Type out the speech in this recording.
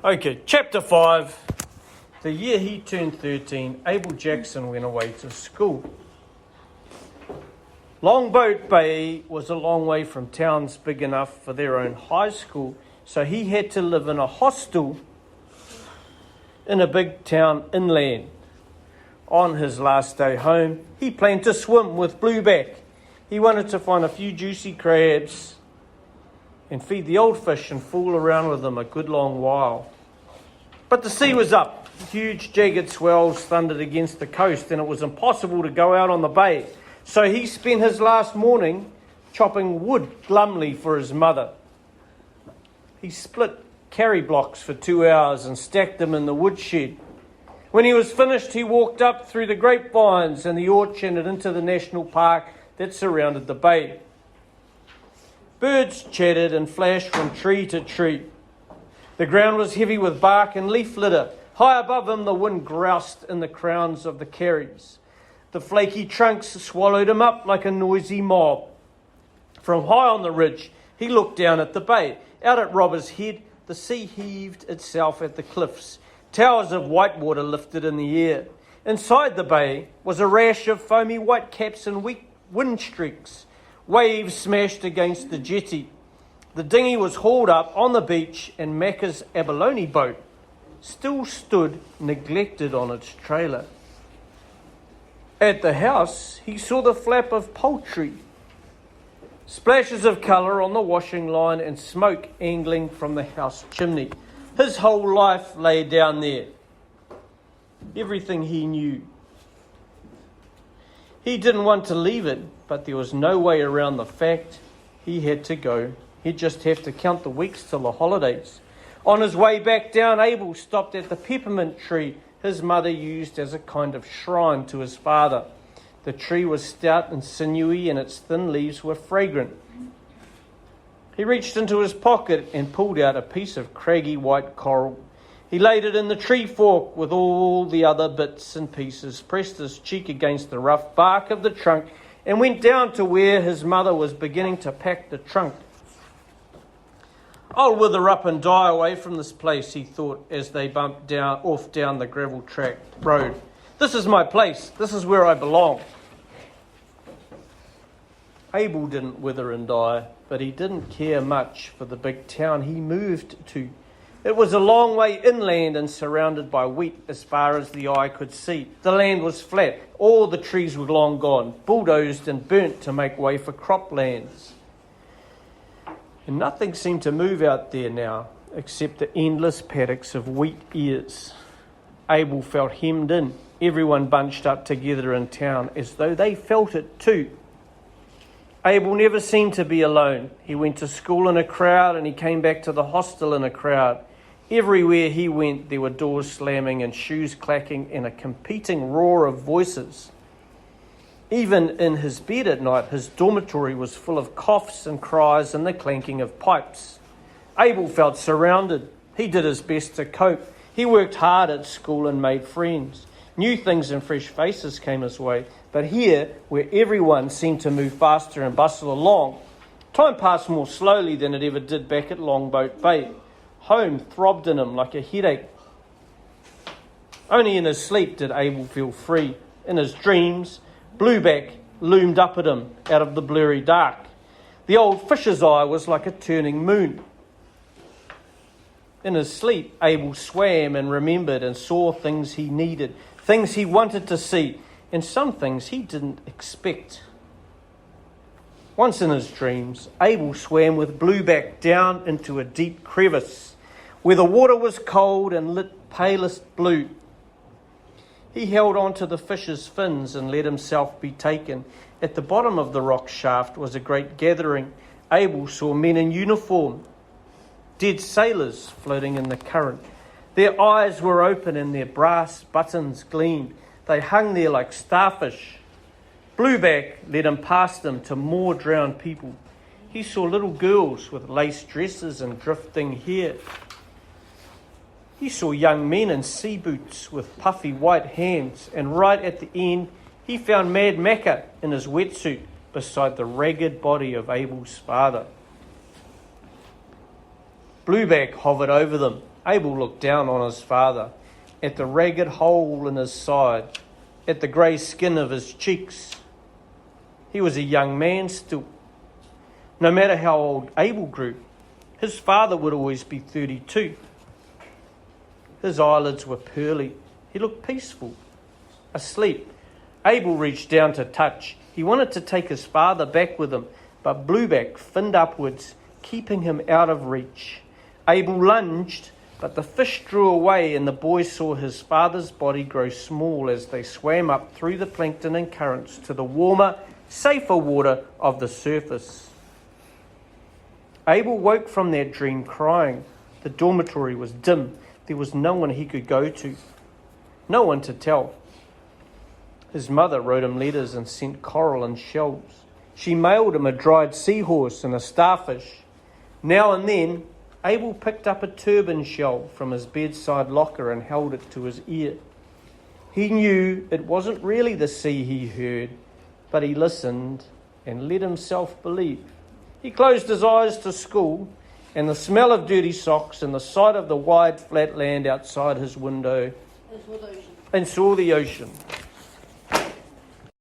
Okay, chapter 5. The year he turned 13, Abel Jackson went away to school. Longboat Bay was a long way from towns big enough for their own high school, so he had to live in a hostel in a big town inland. On his last day home, he planned to swim with Blueback. He wanted to find a few juicy crabs and feed the old fish and fool around with them a good long while. But the sea was up. Huge jagged swells thundered against the coast and it was impossible to go out on the bay. So he spent his last morning chopping wood glumly for his mother. He split carry blocks for 2 hours and stacked them in the woodshed. When he was finished, he walked up through the grapevines and the orchard and into the national park that surrounded the bay. Birds chattered and flashed from tree to tree. The ground was heavy with bark and leaf litter. High above him, the wind groused in the crowns of the carries. The flaky trunks swallowed him up like a noisy mob. From high on the ridge, he looked down at the bay. Out at Robber's Head, the sea heaved itself at the cliffs. Towers of whitewater lifted in the air. Inside the bay was a rash of foamy white caps and weak wind streaks. Waves smashed against the jetty. The dinghy was hauled up on the beach and Macca's abalone boat still stood neglected on its trailer. At the house, he saw the flap of poultry, splashes of colour on the washing line and smoke angling from the house chimney. His whole life lay down there. Everything he knew. He didn't want to leave it, but there was no way around the fact he had to go. He'd just have to count the weeks till the holidays. On his way back down, Abel stopped at the peppermint tree his mother used as a kind of shrine to his father. The tree was stout and sinewy and its thin leaves were fragrant. He reached into his pocket and pulled out a piece of craggy white coral. He laid it in the tree fork with all the other bits and pieces, pressed his cheek against the rough bark of the trunk and went down to where his mother was beginning to pack the trunk. I'll wither up and die away from this place, he thought as they bumped off down the gravel track road. This is my place. This is where I belong. Abel didn't wither and die, but he didn't care much for the big town he moved to. It was a long way inland and surrounded by wheat as far as the eye could see. The land was flat. All the trees were long gone, bulldozed and burnt to make way for croplands. And nothing seemed to move out there now, except the endless paddocks of wheat ears. Abel felt hemmed in. Everyone bunched up together in town as though they felt it too. Abel never seemed to be alone. He went to school in a crowd and he came back to the hostel in a crowd. Everywhere he went, there were doors slamming and shoes clacking and a competing roar of voices. Even in his bed at night, his dormitory was full of coughs and cries and the clanking of pipes. Abel felt surrounded. He did his best to cope. He worked hard at school and made friends. New things and fresh faces came his way. But here, where everyone seemed to move faster and bustle along, time passed more slowly than it ever did back at Longboat Bay. Home throbbed in him like a headache. Only in his sleep did Abel feel free. In his dreams, Blueback loomed up at him out of the blurry dark. The old fish's eye was like a turning moon. In his sleep, Abel swam and remembered and saw things he needed, things he wanted to see, and some things he didn't expect. Once in his dreams, Abel swam with Blueback down into a deep crevice where the water was cold and lit palest blue. He held on to the fish's fins and let himself be taken. At the bottom of the rock shaft was a great gathering. Abel saw men in uniform, dead sailors floating in the current. Their eyes were open and their brass buttons gleamed. They hung there like starfish. Blueback led him past them to more drowned people. He saw little girls with lace dresses and drifting hair. He saw young men in sea boots with puffy white hands, and right at the end he found Mad Macca in his wetsuit beside the ragged body of Abel's father. Blueback hovered over them. Abel looked down on his father, at the ragged hole in his side, at the grey skin of his cheeks. He was a young man still. No matter how old Abel grew, his father would always be 32. His eyelids were pearly. He looked peaceful, asleep. Abel reached down to touch. He wanted to take his father back with him, but Blueback finned upwards, keeping him out of reach. Abel lunged, but the fish drew away, and the boy saw his father's body grow small as they swam up through the plankton and currents to the warmer, safer water of the surface. Abel woke from that dream crying. The dormitory was dim. There was no one he could go to, no one to tell. His mother wrote him letters and sent coral and shells. She mailed him a dried seahorse and a starfish. Now and then, Abel picked up a turban shell from his bedside locker and held it to his ear. He knew it wasn't really the sea he heard, but he listened and let himself believe. He closed his eyes to school, and the smell of dirty socks and the sight of the wide flat land outside his window, and saw the ocean.